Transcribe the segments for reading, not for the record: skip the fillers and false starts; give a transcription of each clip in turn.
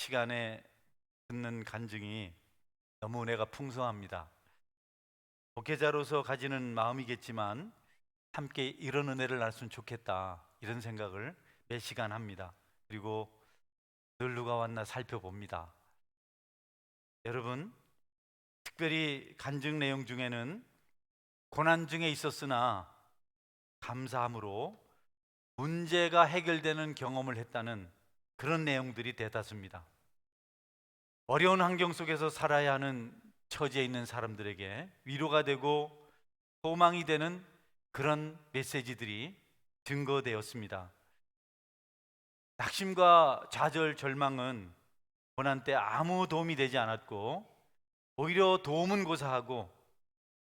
시간에 듣는 간증이 너무 은혜가 풍성합니다. 목회자로서 가지는 마음이겠지만 함께 이런 은혜를 나눴으면 좋겠다, 이런 생각을 매 시간 합니다. 그리고 늘 누가 왔나 살펴봅니다. 여러분, 특별히 간증 내용 중에는 고난 중에 있었으나 감사함으로 문제가 해결되는 경험을 했다는 그런 내용들이 대다수입니다. 어려운 환경 속에서 살아야 하는 처지에 있는 사람들에게 위로가 되고 소망이 되는 그런 메시지들이 증거되었습니다. 낙심과 좌절, 절망은 고난 때 아무 도움이 되지 않았고 오히려 도움은 고사하고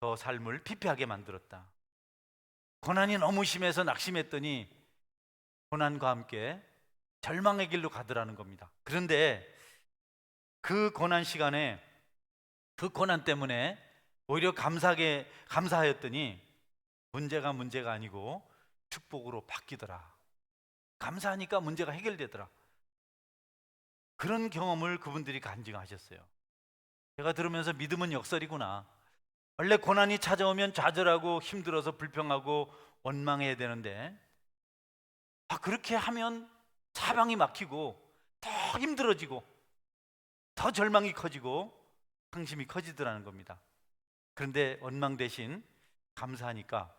더 삶을 피폐하게 만들었다. 고난이 너무 심해서 낙심했더니 고난과 함께 절망의 길로 가더라는 겁니다. 그런데 그 고난 시간에 그 고난 때문에 오히려 감사하였더니 문제가 아니고 축복으로 바뀌더라. 감사하니까 문제가 해결되더라. 그런 경험을 그분들이 간증하셨어요. 제가 들으면서 믿음은 역설이구나. 원래 고난이 찾아오면 좌절하고 힘들어서 불평하고 원망해야 되는데 그렇게 하면 사방이 막히고 더 힘들어지고 더 절망이 커지고 상심이 커지더라는 겁니다. 그런데 원망 대신 감사하니까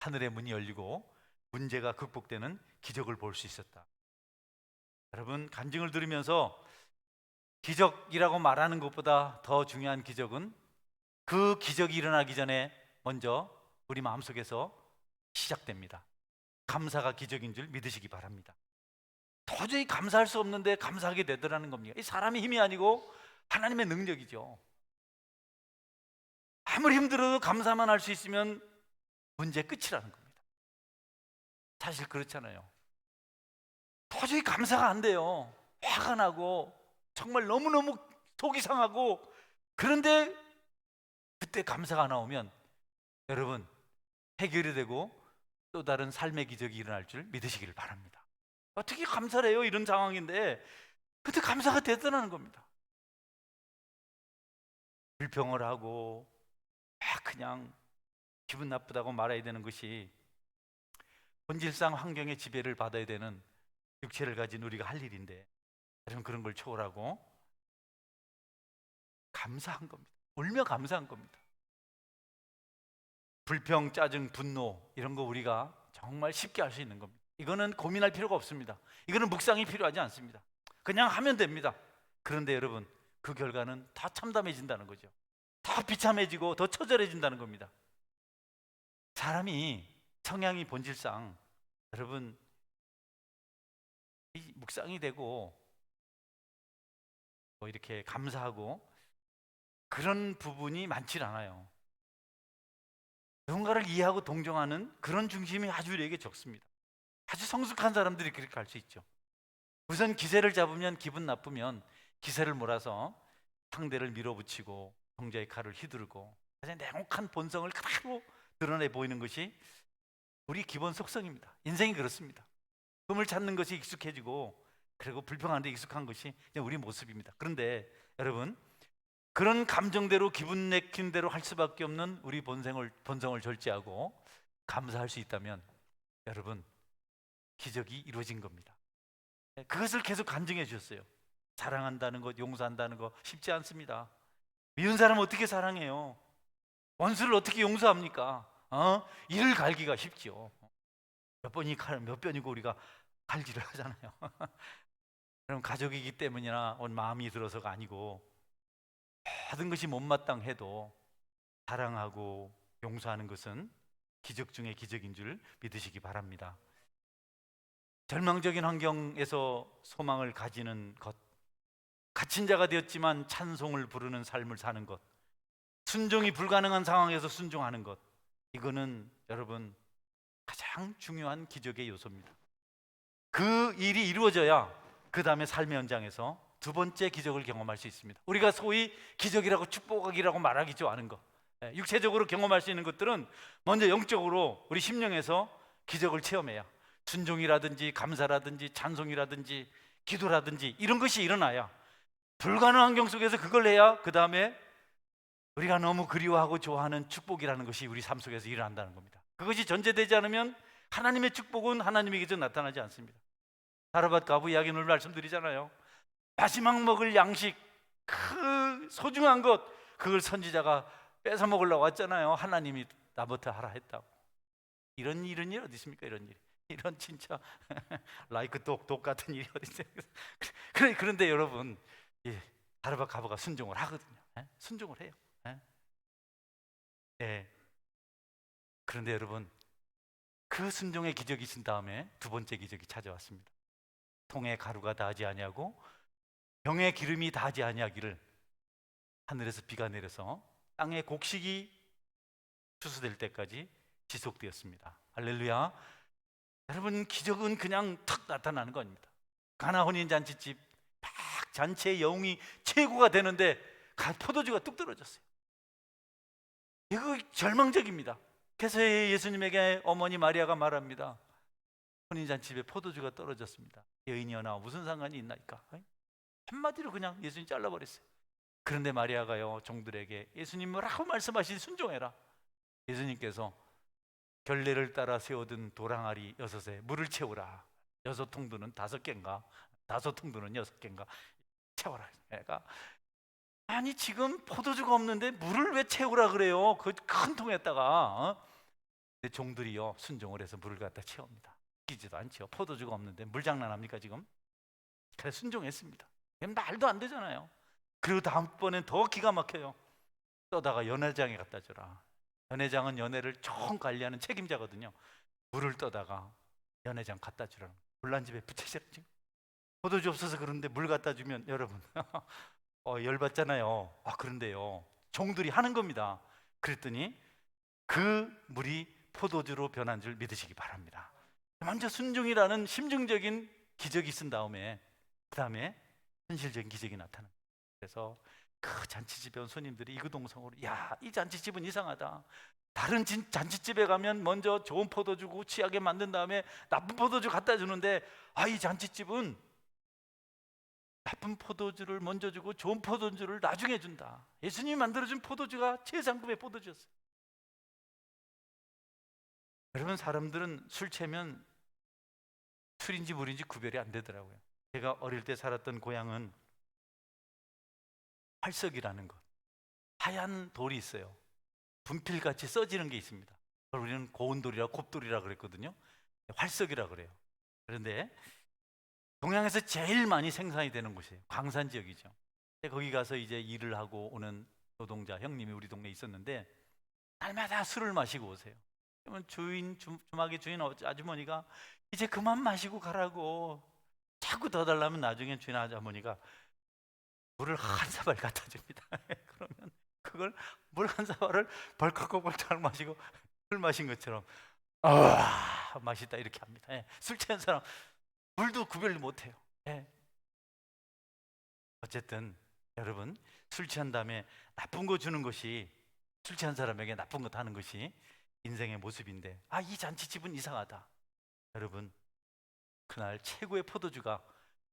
하늘의 문이 열리고 문제가 극복되는 기적을 볼 수 있었다. 여러분, 간증을 들으면서 기적이라고 말하는 것보다 더 중요한 기적은 그 기적이 일어나기 전에 먼저 우리 마음속에서 시작됩니다. 감사가 기적인 줄 믿으시기 바랍니다. 도저히 감사할 수 없는데 감사하게 되더라는 겁니다. 이 사람의 힘이 아니고 하나님의 능력이죠. 아무리 힘들어도 감사만 할 수 있으면 문제 끝이라는 겁니다. 사실 그렇잖아요. 도저히 감사가 안 돼요. 화가 나고 정말 너무너무 속이 상하고, 그런데 그때 감사가 나오면 여러분 해결이 되고 또 다른 삶의 기적이 일어날 줄 믿으시기를 바랍니다. 어떻게 감사를 해요? 이런 상황인데 그때 감사가 되더라는 겁니다. 불평을 하고 그냥 기분 나쁘다고 말해야 되는 것이 본질상 환경의 지배를 받아야 되는 육체를 가진 우리가 할 일인데, 여러분 그런 걸 초월하고 감사한 겁니다. 울며 감사한 겁니다. 불평, 짜증, 분노 이런 거 우리가 정말 쉽게 할 수 있는 겁니다. 이거는 고민할 필요가 없습니다. 이거는 묵상이 필요하지 않습니다. 그냥 하면 됩니다. 그런데 여러분, 그 결과는 다 참담해진다는 거죠. 더 비참해지고 더 처절해진다는 겁니다. 사람이 성향이 본질상 여러분 이 묵상이 되고 뭐 이렇게 감사하고 그런 부분이 많지 않아요. 누군가를 이해하고 동정하는 그런 중심이 아주 우리에게 적습니다. 아주 성숙한 사람들이 그렇게 할 수 있죠. 우선 기세를 잡으면, 기분 나쁘면 기세를 몰아서 상대를 밀어붙이고 정자의 칼을 휘두르고 가장 냉혹한 본성을 그대로 드러내 보이는 것이 우리 기본 속성입니다. 인생이 그렇습니다. 흠을 찾는 것이 익숙해지고 그리고 불평하는 데 익숙한 것이 우리 모습입니다. 그런데 여러분, 그런 감정대로 기분 내키는 대로 할 수밖에 없는 우리 본성을 절제하고 감사할 수 있다면 여러분 기적이 이루어진 겁니다. 그것을 계속 간증해 주셨어요. 사랑한다는 것, 용서한다는 것 쉽지 않습니다. 미운 사람 어떻게 사랑해요? 원수를 어떻게 용서합니까? 이를 갈기가 쉽지요. 몇 번이고 우리가 갈기를 하잖아요. 그럼 가족이기 때문이나 마음이 들어서가 아니고 모든 것이 못마땅해도 사랑하고 용서하는 것은 기적 중의 기적인 줄 믿으시기 바랍니다. 절망적인 환경에서 소망을 가지는 것, 갇힌 자가 되었지만 찬송을 부르는 삶을 사는 것, 순종이 불가능한 상황에서 순종하는 것, 이거는 여러분 가장 중요한 기적의 요소입니다. 그 일이 이루어져야 그 다음에 삶의 현장에서 두 번째 기적을 경험할 수 있습니다. 우리가 소위 기적이라고 축복이라고 말하기 좋아하는 것, 육체적으로 경험할 수 있는 것들은 먼저 영적으로 우리 심령에서 기적을 체험해야, 순종이라든지 감사라든지 찬송이라든지 기도라든지 이런 것이 일어나야 불가능한 환경 속에서 그걸 해야 그 다음에 우리가 너무 그리워하고 좋아하는 축복이라는 것이 우리 삶 속에서 일어난다는 겁니다. 그것이 전제되지 않으면 하나님의 축복은 하나님에게서 나타나지 않습니다. 사르밧 과부 이야기 늘 말씀드리잖아요. 마지막 먹을 양식, 그 소중한 것, 그걸 선지자가 뺏어 먹으려고 왔잖아요. 하나님이 나부터 하라 했다고. 이런 일 어디 있습니까? 이런 진짜 라이크 독 같은 일이 어디 있어요? 그런데 여러분, 사르밧 과부가 순종을 하거든요. 순종을 해요. 그런데 여러분, 그 순종의 기적이 있은 다음에 두 번째 기적이 찾아왔습니다. 통에 가루가 닿지 아니하고 병에 기름이 닿지 아니하기를 하늘에서 비가 내려서 땅에 곡식이 추수될 때까지 지속되었습니다. 할렐루야. 여러분, 기적은 그냥 탁 나타나는 겁니다. 가나 혼인 잔치집 막 잔치의 영웅이 최고가 되는데 포도주가 뚝 떨어졌어요. 이거 절망적입니다. 그래서 예수님에게 어머니 마리아가 말합니다. 혼인잔치집에 포도주가 떨어졌습니다. 여인이여 나와 무슨 상관이 있나이까? 한마디로 그냥 예수님 잘라버렸어요. 그런데 마리아가요, 종들에게 예수님 뭐라고 말씀하시니 순종해라. 예수님께서 결례를 따라 세워둔 도랑아리 6에 물을 채우라. 6통두는 5개인가 5통두는 6개인가 채워라. 애가 아니 지금 포도주가 없는데 물을 왜 채우라 그래요? 그 큰 통에다가. 근데 종들이요 순종을 해서 물을 갖다 채웁니다. 끼지도 않죠. 포도주가 없는데 물 장난합니까 지금? 그래서 순종했습니다. 말도 안 되잖아요. 그리고 다음번엔 더 기가 막혀요. 떠다가 연회장에 갖다 주라. 연회장은 연회를 총 관리하는 책임자거든요. 물을 떠다가 연회장 갖다 주라는 불난집에 붙이시라. 지금 포도주 없어서 그런데 물 갖다 주면 여러분 열받잖아요. 그런데요 종들이 하는 겁니다. 그랬더니 그 물이 포도주로 변한 줄 믿으시기 바랍니다. 먼저 순종이라는 심증적인 기적이 있은 다음에 그 다음에 현실적인 기적이 나타납니다. 그래서 그 잔치집에 온 손님들이 이구동성으로 이 잔치집은 이상하다. 다른 잔치집에 가면 먼저 좋은 포도주고 취하게 만든 다음에 나쁜 포도주 갖다 주는데 이 잔치집은 나쁜 포도주를 먼저 주고 좋은 포도주를 나중에 준다. 예수님이 만들어준 포도주가 최상급의 포도주였어요. 여러분, 사람들은 술 취하면 술인지 물인지 구별이 안 되더라고요. 제가 어릴 때 살았던 고향은 활석이라는 것, 하얀 돌이 있어요. 분필같이 써지는 게 있습니다. 우리는 고운돌이라 곱돌이라 그랬거든요. 활석이라 그래요. 그런데 동양에서 제일 많이 생산이 되는 곳이에요. 광산 지역이죠. 거기 가서 이제 일을 하고 오는 노동자 형님이 우리 동네에 있었는데 날마다 술을 마시고 오세요. 그러면 주막의 주인 아주머니가 이제 그만 마시고 가라고 자꾸 더 달라면 나중에 주인 아주머니가 물을 한 사발 갖다 줍니다. 그러면 그걸 물 한 사발을 벌컥벌컥 마시고 술 마신 것처럼 맛있다 이렇게 합니다. 술 취한 사람 물도 구별을 못해요. 어쨌든 여러분, 술 취한 다음에 나쁜 거 주는 것이, 술 취한 사람에게 나쁜 거 하는 것이 인생의 모습인데 이 잔치집은 이상하다. 여러분, 그날 최고의 포도주가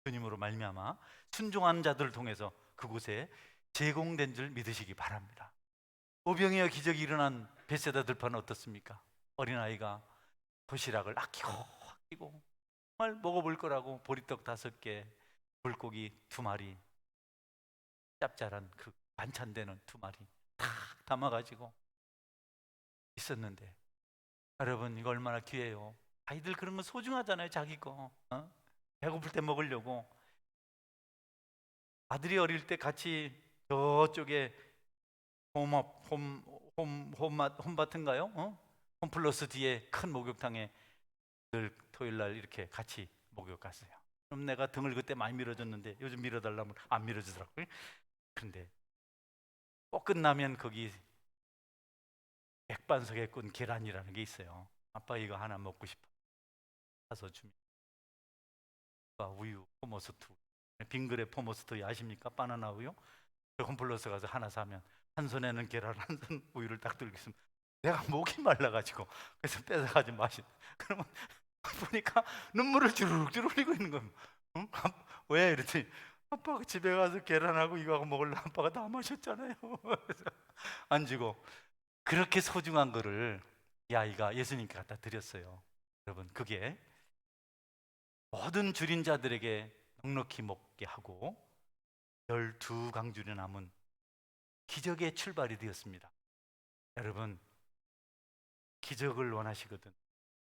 주님으로 말미암아 순종한 자들을 통해서 그곳에 제공된 줄 믿으시기 바랍니다. 오병이어 기적이 일어난 벳세다 들판은 어떻습니까? 어린아이가 도시락을 아끼고 정말 먹어볼 거라고 보리떡 5개, 물고기 2마리, 짭짤한 그 반찬되는 2마리 다 담아가지고 있었는데, 여러분 이거 얼마나 귀해요. 아이들 그런 거 소중하잖아요. 자기 거 배고플 때 먹으려고. 아들이 어릴 때 같이 저쪽에 홈밭인가요? 홈플러스 뒤에 큰 목욕탕에 늘 토요일 날 이렇게 같이 목욕 갔어요. 그럼 내가 등을 그때 많이 밀어줬는데 요즘 밀어달라면 안 밀어주더라고요. 그런데 꼭 끝나면 거기 백반석에 꾼 계란이라는 게 있어요. 아빠 이거 하나 먹고 싶어. 사서 줍니다. 우유, 포머스트, 빙그레 포머스트 아십니까? 바나나 우유. 홈플러스 가서 하나 사면 한 손에는 계란, 한 손 우유를 딱 들고 있으면 내가 목이 말라가지고 그래서 뺏어가지고 마신. 그러면 보니까 눈물을 주르륵 흘리고 있는 거예요. 왜? 이랬더니 아빠가 집에 가서 계란하고 이거하고 먹을래? 아빠가 다 마셨잖아요. 그래서 안 주고 그렇게 소중한 거를 이 아이가 예수님께 갖다 드렸어요. 여러분, 그게 모든 줄인 자들에게 넉넉히 먹게 하고 12강줄이 남은 기적의 출발이 되었습니다. 여러분, 기적을 원하시거든,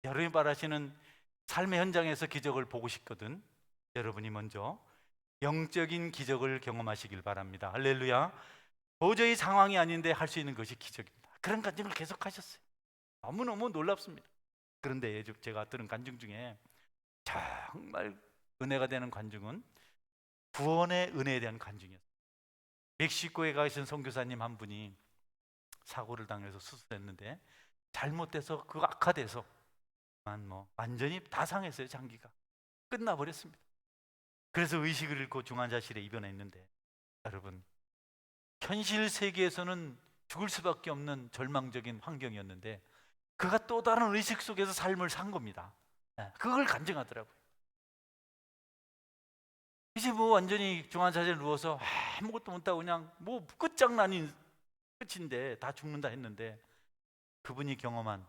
여러분이 바라시는 삶의 현장에서 기적을 보고 싶거든, 여러분이 먼저 영적인 기적을 경험하시길 바랍니다. 할렐루야. 도저히 상황이 아닌데 할 수 있는 것이 기적입니다. 그런 간증을 계속 하셨어요. 너무너무 놀랍습니다. 그런데 제가 들은 간증 중에 정말 은혜가 되는 간증은 구원의 은혜에 대한 간증이었어요. 멕시코에 가신 선교사님 한 분이 사고를 당해서 수술했는데 잘못돼서 그 악화돼서 완전히 다 상했어요. 장기가 끝나버렸습니다. 그래서 의식을 잃고 중환자실에 입원했는데, 여러분, 현실 세계에서는 죽을 수밖에 없는 절망적인 환경이었는데 그가 또 다른 의식 속에서 삶을 산 겁니다. 그걸 간증하더라고요. 이제 완전히 중환자실에 누워서 아무것도 못하고 그냥 끝장난인 끝인데 다 죽는다 했는데, 그분이 경험한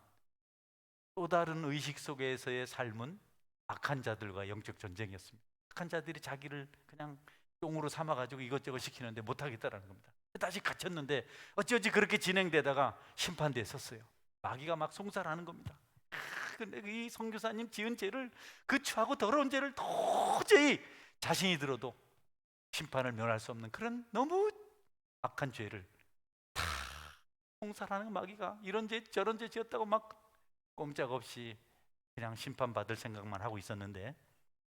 또 다른 의식 속에서의 삶은 악한 자들과 영적 전쟁이었습니다. 악한 자들이 자기를 그냥 똥으로 삼아가지고 이것저것 시키는데 못하겠다라는 겁니다. 다시 갇혔는데 어찌어찌 그렇게 진행되다가 심판대에 섰어요. 마귀가 막 송살하는 겁니다. 근데 이 선교사님 지은 죄를, 그 추하고 더러운 죄를 도저히 자신이 들어도 심판을 면할 수 없는 그런 너무 악한 죄를 다 송살하는 마귀가 이런 죄 저런 죄 지었다고 막 꼼짝없이 그냥 심판받을 생각만 하고 있었는데,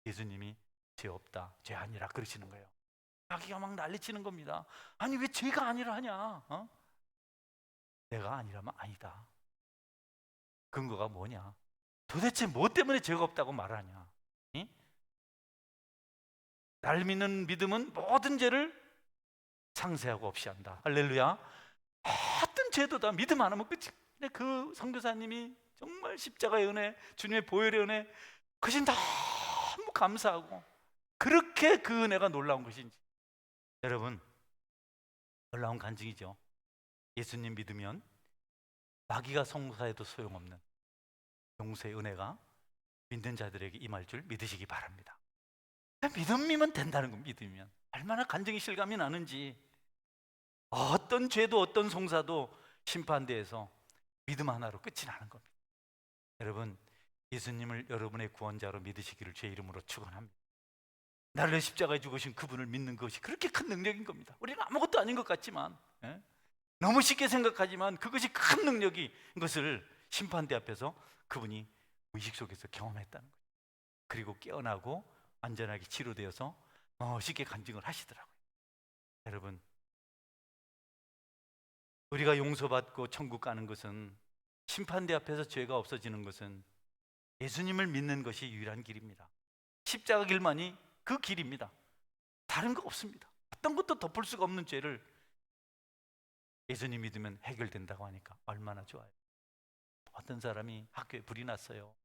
예수님이 죄 없다, 죄 아니라 그러시는 거예요. 마귀가 막 난리치는 겁니다. 아니 왜 죄가 아니라 하냐? 내가 아니라면 아니다. 근거가 뭐냐? 도대체 뭐 때문에 죄가 없다고 말하냐? 응? 날 믿는 믿음은 모든 죄를 상세하고 없이 한다. 할렐루야. 어떤 죄도 다 믿음 안 하면 끝이. 근데 그 선교사님이 정말 십자가의 은혜, 주님의 보혈의 은혜, 그것이 너무 감사하고, 그렇게 그 은혜가 놀라운 것인지. 여러분, 놀라운 간증이죠. 예수님 믿으면 마귀가 송사해도 소용없는 용서의 은혜가 믿는 자들에게 임할 줄 믿으시기 바랍니다. 믿음이면 된다는 겁니다. 믿으면 얼마나 간증이 실감이 나는지. 어떤 죄도 어떤 송사도 심판대에서 믿음 하나로 끝이 나는 겁니다. 여러분, 예수님을 여러분의 구원자로 믿으시기를 주의 이름으로 축원합니다. 나를 위해 십자가에 죽으신 그분을 믿는 것이 그렇게 큰 능력인 겁니다. 우리는 아무것도 아닌 것 같지만, 너무 쉽게 생각하지만 그것이 큰 능력인 것을 심판대 앞에서 그분이 의식 속에서 경험했다는 거예요. 그리고 깨어나고 안전하게 치료되어서 쉽게 간증을 하시더라고요. 여러분, 우리가 용서받고 천국 가는 것은, 심판대 앞에서 죄가 없어지는 것은 예수님을 믿는 것이 유일한 길입니다. 십자가 길만이 그 길입니다. 다른 거 없습니다. 어떤 것도 덮을 수가 없는 죄를 예수님 믿으면 해결된다고 하니까 얼마나 좋아요. 어떤 사람이 학교에 불이 났어요.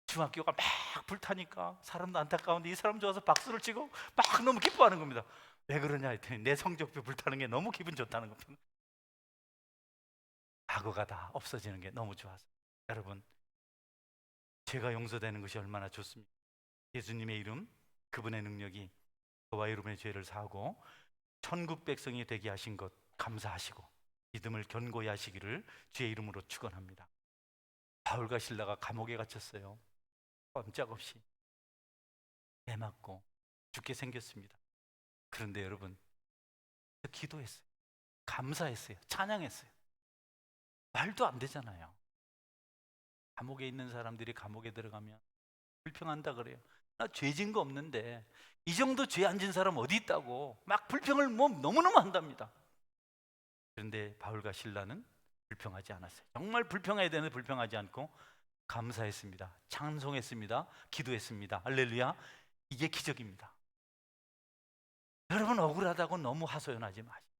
중학교가 막 불타니까 사람도 안타까운데 이 사람 좋아서 박수를 치고 막 너무 기뻐하는 겁니다. 왜 그러냐 했더니 내 성적표 불타는 게 너무 기분 좋다는 겁니다. 과거가 다 없어지는 게 너무 좋아서. 여러분, 죄가 용서되는 것이 얼마나 좋습니까? 예수님의 이름, 그분의 능력이 저와 여러분의 죄를 사하고 천국 백성이 되게 하신 것 감사하시고 믿음을 견고히 하시기를 주의 이름으로 축원합니다. 바울과 실라가 감옥에 갇혔어요. 꼼짝없이 매 맞고 죽게 생겼습니다. 그런데 여러분, 기도했어요. 감사했어요. 찬양했어요. 말도 안 되잖아요. 감옥에 있는 사람들이 감옥에 들어가면 불평한다 그래요. 나 죄진 거 없는데 이 정도 죄 안 진 사람 어디 있다고 막 불평을 너무너무 한답니다. 그런데 바울과 실라는 불평하지 않았어요. 정말 불평해야 되는데 불평하지 않고 감사했습니다. 찬송했습니다. 기도했습니다. 할렐루야. 이게 기적입니다. 여러분, 억울하다고 너무 하소연하지 마십시오.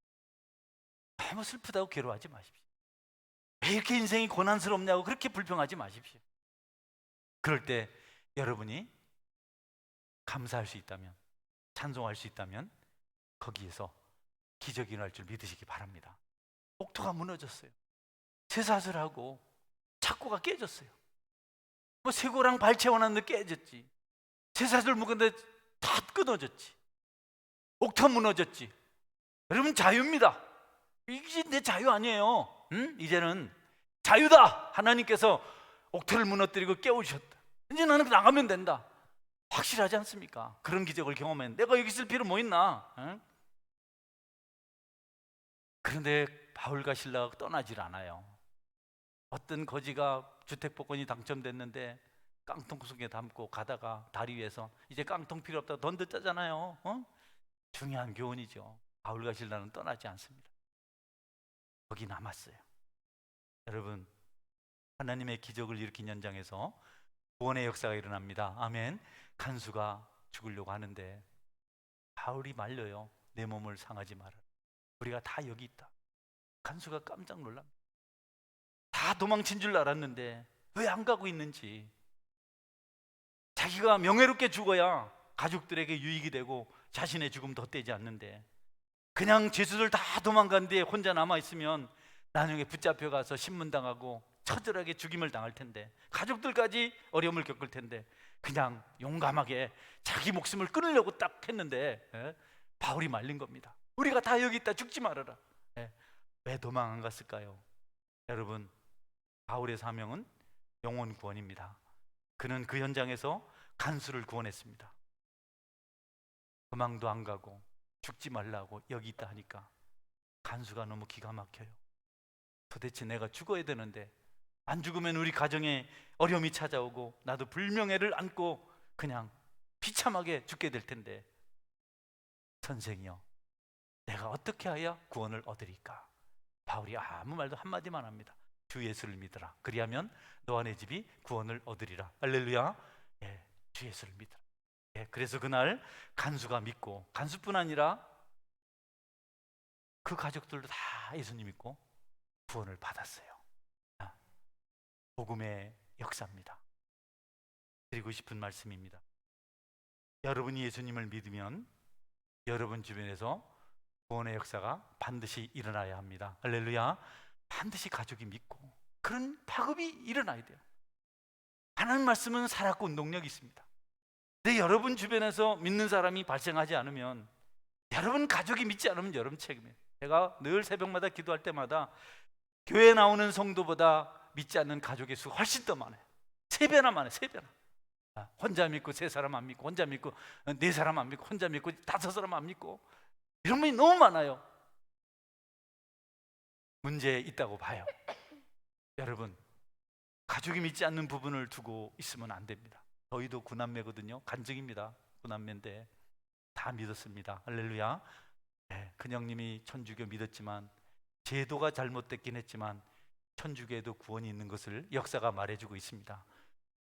너무 슬프다고 괴로워하지 마십시오. 왜 이렇게 인생이 고난스럽냐고 그렇게 불평하지 마십시오. 그럴 때 여러분이 감사할 수 있다면 찬송할 수 있다면 거기에서 기적이 일어날 줄 믿으시기 바랍니다. 옥토가 무너졌어요. 쇠사슬 하고 착고가 깨졌어요. 뭐 쇠고랑 발 채워놨는데 깨졌지. 쇠사슬 묶었는데 다 끊어졌지. 옥토 무너졌지. 여러분, 자유입니다. 이게 내 자유 아니에요. 응? 이제는 자유다. 하나님께서 옥토를 무너뜨리고 깨우셨다. 이제 나는 나가면 된다. 확실하지 않습니까? 그런 기적을 경험했는데 내가 여기 있을 필요 뭐 있나? 응? 그런데 바울과 실라가 떠나질 않아요. 어떤 거지가 주택복권이 당첨됐는데 깡통 속에 담고 가다가 다리 위에서 이제 깡통 필요 없다고 돈 듣잖아요. 중요한 교훈이죠. 바울과 실라는 떠나지 않습니다. 거기 남았어요. 여러분, 하나님의 기적을 일으킨 현장에서 구원의 역사가 일어납니다. 아멘. 간수가 죽으려고 하는데 바울이 말려요. 내 몸을 상하지 마라. 우리가 다 여기 있다. 간수가 깜짝 놀랍니다. 다 도망친 줄 알았는데 왜 안 가고 있는지. 자기가 명예롭게 죽어야 가족들에게 유익이 되고 자신의 죽음 덧대지 않는데 그냥 죄수들 다 도망간 뒤에 혼자 남아있으면 나중에 붙잡혀가서 신문당하고 처절하게 죽임을 당할 텐데 가족들까지 어려움을 겪을 텐데 그냥 용감하게 자기 목숨을 끊으려고 딱 했는데 바울이 말린 겁니다. 우리가 다 여기 있다. 죽지 말아라. 왜 도망 안 갔을까요? 여러분, 바울의 사명은 영혼 구원입니다. 그는 그 현장에서 간수를 구원했습니다. 도망도 안 가고 죽지 말라고 여기 있다 하니까 간수가 너무 기가 막혀요. 도대체 내가 죽어야 되는데 안 죽으면 우리 가정에 어려움이 찾아오고 나도 불명예를 안고 그냥 비참하게 죽게 될 텐데 선생이여, 내가 어떻게 하여 구원을 얻으리까? 바울이 아무 말도 한마디만 합니다. 주 예수를 믿으라. 그리하면 너와 내 집이 구원을 얻으리라. 할렐루야. 주 예수를 믿으라. 그래서 그날 간수가 믿고, 간수뿐 아니라 그 가족들도 다 예수님 믿고 구원을 받았어요. 복음의 역사입니다. 드리고 싶은 말씀입니다. 여러분이 예수님을 믿으면 여러분 주변에서 구원의 역사가 반드시 일어나야 합니다. 할렐루야. 반드시 가족이 믿고 그런 파급이 일어나야 돼요. 하나님 말씀은 살았고 운동력이 있습니다. 근데 여러분 주변에서 믿는 사람이 발생하지 않으면, 여러분 가족이 믿지 않으면 여러분 책임이에요. 제가 늘 새벽마다 기도할 때마다 교회 나오는 성도보다 믿지 않는 가족의 수가 훨씬 더 많아요. 3배나 많아요. 3배나. 혼자 믿고 3사람 안 믿고, 혼자 믿고 4사람 안 믿고, 혼자 믿고 5사람 안 믿고, 이런 분이 너무 많아요. 문제 있다고 봐요. 여러분, 가족이 믿지 않는 부분을 두고 있으면 안 됩니다. 저희도 구남매거든요. 간증입니다. 구남매인데 다 믿었습니다. 할렐루야. 큰형님이 천주교 믿었지만 제도가 잘못됐긴 했지만 천주교에도 구원이 있는 것을 역사가 말해주고 있습니다.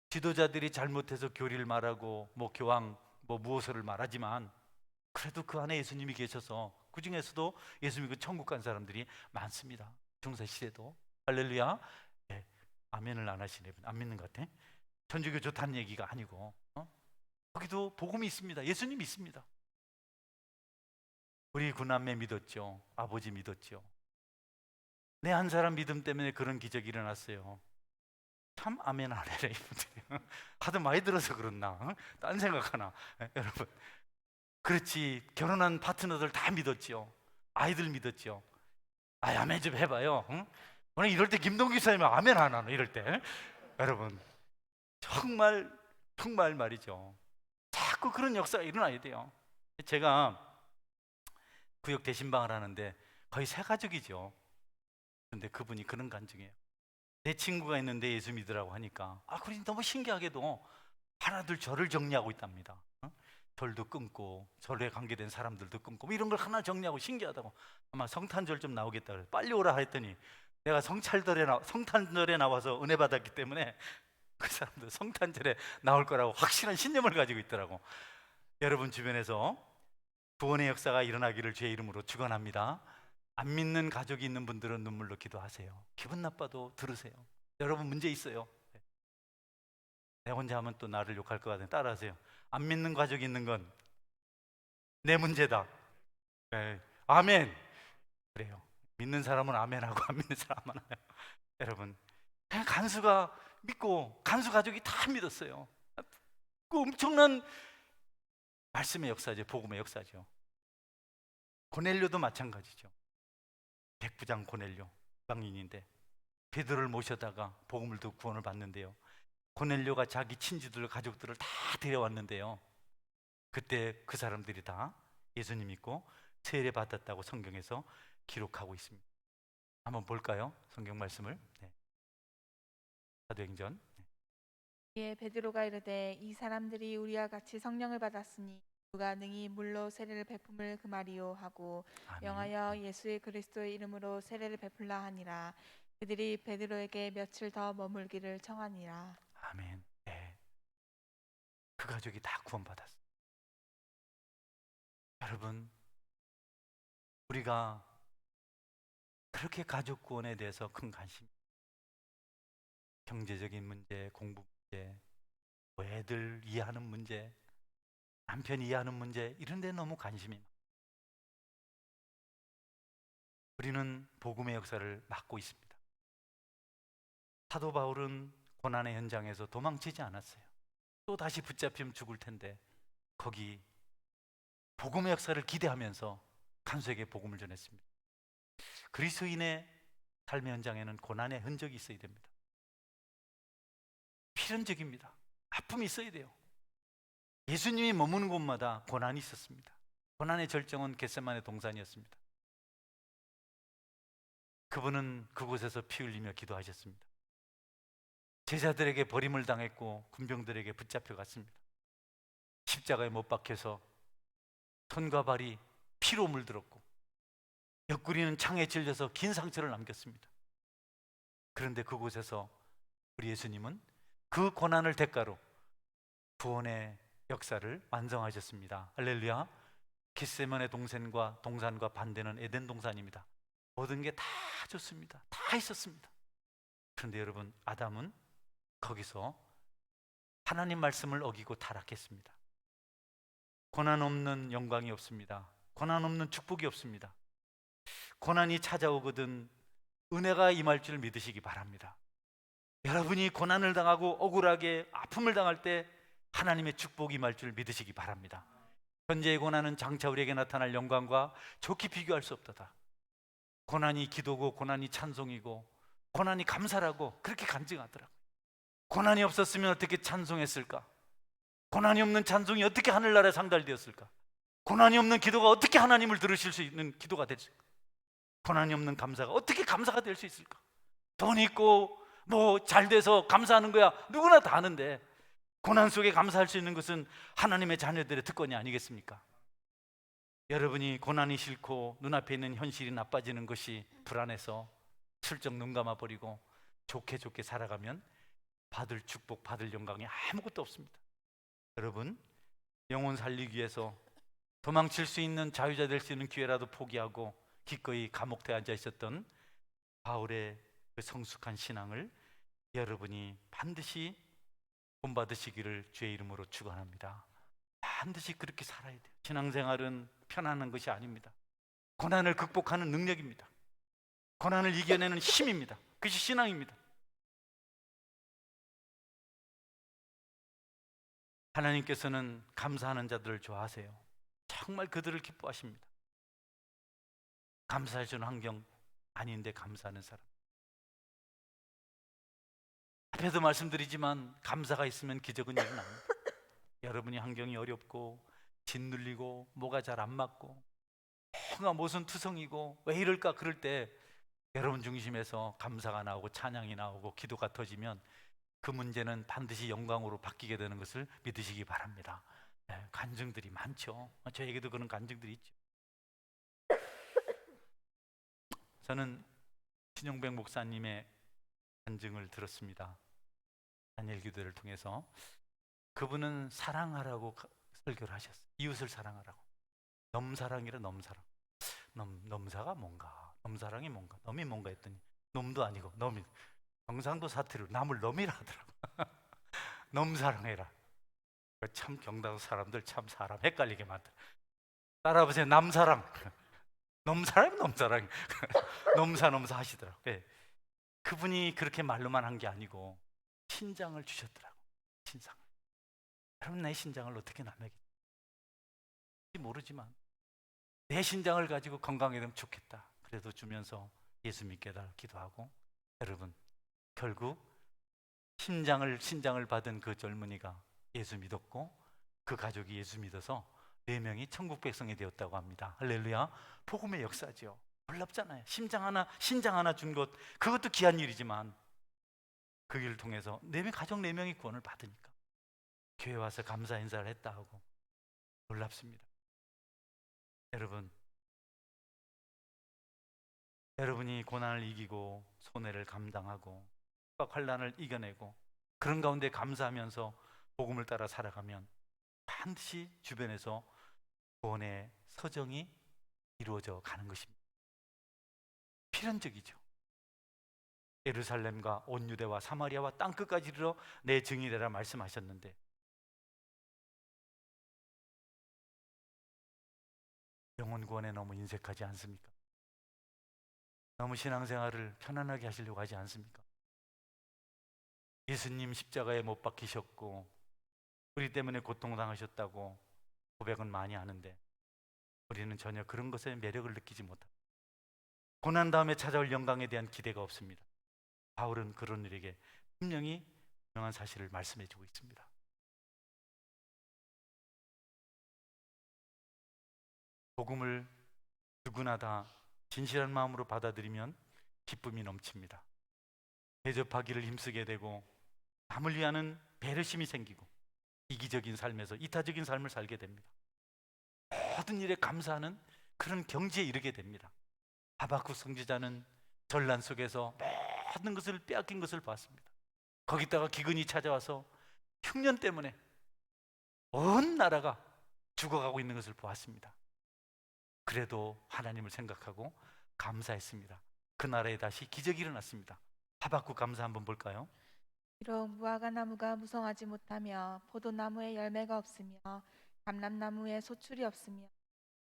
지도자들이 잘못해서 교리를 말하고 교황 무엇을 말하지만 그래도 그 안에 예수님이 계셔서 그 중에서도 예수 믿고 천국 간 사람들이 많습니다. 중세 시대도. 할렐루야. 아멘을 안 하시네. 안 믿는 것 같아. 천주교 좋다는 얘기가 아니고 거기도 복음이 있습니다. 예수님이 있습니다. 우리 구남매 믿었죠. 아버지 믿었죠. 내 한 사람 믿음 때문에 그런 기적이 일어났어요. 참 아멘 안 해라 이분들이. 하도 많이 들어서 그렇나? 딴 생각하나? 여러분, 그렇지. 결혼한 파트너들 다 믿었죠. 아이들 믿었죠. 아멘 좀 해봐요. 응? 오늘 이럴 때 김동기 사님은 아멘 안 하노? 이럴 때 여러분, 정말 말이죠. 자꾸 그런 역사가 일어나야 돼요. 제가 구역 대신방을 하는데 거의 새 가족이죠. 그런데 그분이 그런 간증이에요. 내 친구가 있는데 예수 믿으라고 하니까 그러니 너무 신기하게도 하나둘 절을 정리하고 있답니다. 절도 끊고 절에 관계된 사람들도 끊고 이런 걸 하나 정리하고 신기하다고. 아마 성탄절 좀 나오겠다 그래서 빨리 오라 했더니 내가 성탄절에 나와서 은혜 받았기 때문에 그 사람들 성탄절에 나올 거라고 확실한 신념을 가지고 있더라고. 여러분 주변에서 구원의 역사가 일어나기를 주의 이름으로 축원합니다. 안 믿는 가족이 있는 분들은 눈물로 기도하세요. 기분 나빠도 들으세요. 여러분 문제 있어요. 내가 혼자 하면 또 나를 욕할 것 같으니 따라하세요. 안 믿는 가족이 있는 건 내 문제다. 네. 아멘. 그래요. 믿는 사람은 아멘하고 안 믿는 사람은 안 해요. 여러분, 그냥 간수가 믿고 간수 가족이 다 믿었어요. 그 엄청난 말씀의 역사죠. 복음의 역사죠. 고넬료도 마찬가지죠. 백부장 고넬료 이방인인데 베드로를 모셔다가 복음을 듣고 구원을 받는데요. 고넬료가 자기 친지들 가족들을 다 데려왔는데요. 그때 그 사람들이 다 예수님 믿고 세례 받았다고 성경에서 기록하고 있습니다. 한번 볼까요? 성경 말씀을. 네. 사도행전. 이에 베드로가 이르되 이 사람들이 우리와 같이 성령을 받았으니 누가 능히 물로 세례를 베품을 그 말이요 하고 아멘. 명하여 예수의 그리스도의 이름으로 세례를 베풀라 하니라. 그들이 베드로에게 며칠 더 머물기를 청하니라. 아멘. 네. 그 가족이 다 구원받았어요. 여러분, 우리가 그렇게 가족 구원에 대해서 큰 관심, 경제적인 문제, 공부 문제, 뭐 애들 이해하는 문제, 남편 이해하는 문제, 이런 데 너무 관심이 많아요. 우리는 복음의 역사를 맡고 있습니다. 사도 바울은 고난의 현장에서 도망치지 않았어요. 또 다시 붙잡히면 죽을 텐데 거기 복음의 역사를 기대하면서 간수에게 복음을 전했습니다. 그리스도인의 삶의 현장에는 고난의 흔적이 있어야 됩니다. 필연적입니다. 아픔이 있어야 돼요. 예수님이 머무는 곳마다 고난이 있었습니다. 고난의 절정은 겟세마네 동산이었습니다. 그분은 그곳에서 피 흘리며 기도하셨습니다. 제자들에게 버림을 당했고 군병들에게 붙잡혀 갔습니다. 십자가에 못 박혀서 손과 발이 피로 물들었고 옆구리는 창에 찔려서 긴 상처를 남겼습니다. 그런데 그곳에서 우리 예수님은 그 고난을 대가로 구원의 역사를 완성하셨습니다. 할렐루야. 겟세마네 동산과 반대는 에덴 동산입니다. 모든 게 다 좋습니다. 다 있었습니다. 그런데 여러분, 아담은 거기서 하나님 말씀을 어기고 타락했습니다. 고난 없는 영광이 없습니다. 고난 없는 축복이 없습니다. 고난이 찾아오거든 은혜가 임할 줄 믿으시기 바랍니다. 여러분이 고난을 당하고 억울하게 아픔을 당할 때 하나님의 축복이 임할 줄 믿으시기 바랍니다. 현재의 고난은 장차 우리에게 나타날 영광과 좋게 비교할 수 없도다. 고난이 기도고 고난이 찬송이고 고난이 감사라고 그렇게 간증하더라고요. 고난이 없었으면 어떻게 찬송했을까? 고난이 없는 찬송이 어떻게 하늘나라에 상달되었을까? 고난이 없는 기도가 어떻게 하나님을 들으실 수 있는 기도가 됐을까? 고난이 없는 감사가 어떻게 감사가 될 수 있을까? 돈 있고 뭐 잘 돼서 감사하는 거야 누구나 다 아는데 고난 속에 감사할 수 있는 것은 하나님의 자녀들의 특권이 아니겠습니까? 여러분이 고난이 싫고 눈앞에 있는 현실이 나빠지는 것이 불안해서 슬쩍 눈 감아버리고 좋게 살아가면 받을 축복, 받을 영광이 아무것도 없습니다. 여러분, 영혼 살리기 위해서 도망칠 수 있는 자유자 될 수 있는 기회라도 포기하고 기꺼이 감옥대에 앉아 있었던 바울의 그 성숙한 신앙을 여러분이 반드시 본받으시기를 주의 이름으로 축원합니다. 반드시 그렇게 살아야 돼요. 신앙생활은 편안한 것이 아닙니다. 고난을 극복하는 능력입니다. 고난을 이겨내는 힘입니다. 그것이 신앙입니다. 하나님께서는 감사하는 자들을 좋아하세요. 정말 그들을 기뻐하십니다. 감사할 수 있는 환경 아닌데 감사하는 사람. 앞에도 말씀드리지만 감사가 있으면 기적은 일어납니다. 여러분이 환경이 어렵고 짓눌리고 뭐가 잘 안 맞고 뭔가 모순 투성이고 왜 이럴까 그럴 때 여러분 중심에서 감사가 나오고 찬양이 나오고 기도가 터지면 그 문제는 반드시 영광으로 바뀌게 되는 것을 믿으시기 바랍니다. 네, 간증들이 많죠. 저에게도 그런 간증들이 있죠. 저는 신용백 목사님의 간증을 들었습니다. 다니엘 기도를 통해서 그분은 사랑하라고 설교를 하셨어요. 이웃을 사랑하라고. 넘사랑이라 넘사랑. 넘사가 뭔가? 넘사랑이 뭔가? 넘이 뭔가 했더니 놈도 아니고 넘이. 경상도 사투리로 남을 넘이라 하더라고. 넘사랑해라. 참 경상도 사람들 참 사람 헷갈리게 만들어. 따라해보세요. 남사랑. 넘사랑 넘사랑. 넘사 하시더라고요. 예. 그분이 그렇게 말로만 한 게 아니고 신장을 주셨더라고요. 신장. 여러분, 내 신장을 어떻게 남에게 모르지만 내 신장을 가지고 건강해 되면 좋겠다. 그래도 주면서 예수 믿게 해달라 기도하고, 여러분, 결국 신장을 받은 그 젊은이가 예수 믿었고 그 가족이 예수 믿어서 4명이 천국 백성이 되었다고 합니다. 할렐루야. 복음의 역사죠. 놀랍잖아요. 신장 하나 준 것, 그것도 귀한 일이지만 그 일을 통해서 가족 4명이 구원을 받으니까 교회 와서 감사 인사를 했다 하고, 놀랍습니다. 여러분이 고난을 이기고 손해를 감당하고 환난을 이겨내고 그런 가운데 감사하면서 복음을 따라 살아가면 반드시 주변에서 구원의 서정이 이루어져 가는 것입니다. 필연적이죠. 예루살렘과 온 유대와 사마리아와 땅끝까지 이르러 내 증인이 되라 말씀하셨는데, 영혼 구원에 너무 인색하지 않습니까? 너무 신앙생활을 편안하게 하시려고 하지 않습니까? 예수님 십자가에 못 박히셨고 우리 때문에 고통당하셨다고 고백은 많이 하는데 우리는 전혀 그런 것에 매력을 느끼지 못합니다. 고난 다음에 찾아올 영광에 대한 기대가 없습니다. 바울은 그런 일에게 분명히 분명한 사실을 말씀해 주고 있습니다. 복음을 누구나 다 진실한 마음으로 받아들이면 기쁨이 넘칩니다. 대접하기를 힘쓰게 되고 남을 위하는 배려심이 생기고 이기적인 삶에서 이타적인 삶을 살게 됩니다. 모든 일에 감사하는 그런 경지에 이르게 됩니다. 하박국 선지자는 전란 속에서 모든 것을 빼앗긴 것을 봤습니다. 거기다가 기근이 찾아와서 흉년 때문에 온 나라가 죽어가고 있는 것을 보았습니다. 그래도 하나님을 생각하고 감사했습니다. 그 나라에 다시 기적이 일어났습니다. 하박국 감사 한번 볼까요? 비록 무화과 나무가 무성하지 못하며 포도나무에 열매가 없으며 감람나무에 소출이 없으며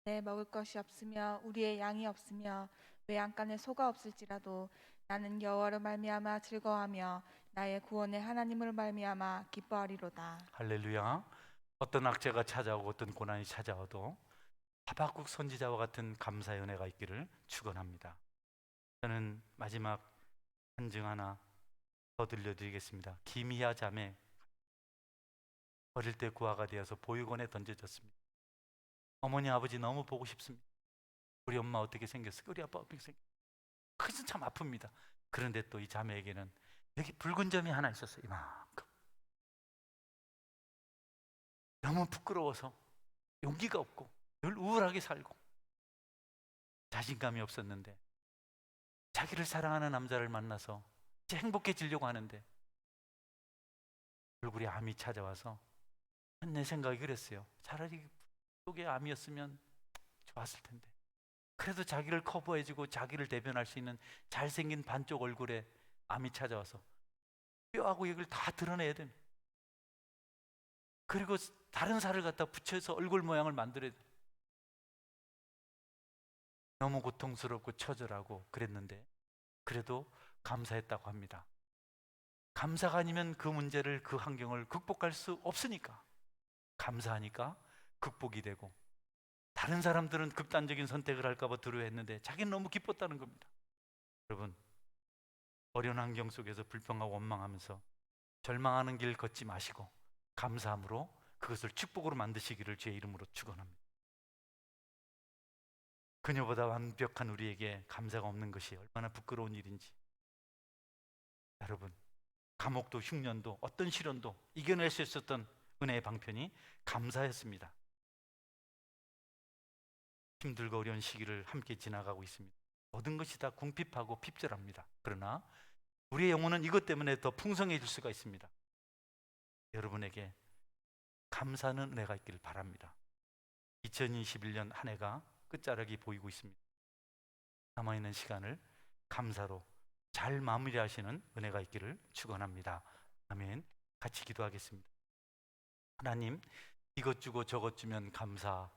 내 먹을 것이 없으며 우리의 양이 없으며 외양간에 소가 없을지라도 나는 여호와로 말미암아 즐거워하며 나의 구원의 하나님으로 말미암아 기뻐하리로다. 할렐루야. 어떤 악재가 찾아오고 어떤 고난이 찾아와도 하박국 선지자와 같은 감사의 은혜가 있기를 축원합니다. 저는 마지막 한증 하나 더 들려드리겠습니다. 김희아 자매, 어릴 때 구화가 되어서 보육원에 던져졌습니다. 어머니 아버지 너무 보고 싶습니다. 우리 엄마 어떻게 생겼을까? 우리 아빠 어떻게 생겼을까? 그것은 참 아픕니다. 그런데 또 이 자매에게는 여기 붉은 점이 하나 있었어요. 이만큼. 너무 부끄러워서 용기가 없고 늘 우울하게 살고 자신감이 없었는데 자기를 사랑하는 남자를 만나서 이제 행복해지려고 하는데 얼굴에 암이 찾아와서 내 생각이 그랬어요. 차라리 속에 암이었으면 좋았을 텐데. 그래도 자기를 커버해주고 자기를 대변할 수 있는 잘생긴 반쪽 얼굴에 암이 찾아와서 뼈하고 여기를 다 드러내야 됩니다. 그리고 다른 살을 갖다 붙여서 얼굴 모양을 만들어야 돼요. 너무 고통스럽고 처절하고 그랬는데 그래도 감사했다고 합니다. 감사가 아니면 그 문제를, 그 환경을 극복할 수 없으니까 감사하니까 극복이 되고, 다른 사람들은 극단적인 선택을 할까 봐 두려워했는데 자기는 너무 기뻤다는 겁니다. 여러분, 어려운 환경 속에서 불평하고 원망하면서 절망하는 길 걷지 마시고 감사함으로 그것을 축복으로 만드시기를 주의 이름으로 축원합니다. 그녀보다 완벽한 우리에게 감사가 없는 것이 얼마나 부끄러운 일인지. 여러분, 감옥도 흉년도 어떤 시련도 이겨낼 수 있었던 은혜의 방편이 감사였습니다. 힘들고 어려운 시기를 함께 지나가고 있습니다. 모든 것이 다 궁핍하고 핍절합니다. 그러나 우리의 영혼은 이것 때문에 더 풍성해질 수가 있습니다. 여러분에게 감사하는 은혜가 있기를 바랍니다. 2021년 한 해가 끝자락이 보이고 있습니다. 남아있는 시간을 감사로 잘 마무리하시는 은혜가 있기를 축원합니다. 아멘. 같이 기도하겠습니다. 하나님, 이것 주고 저것 주면 감사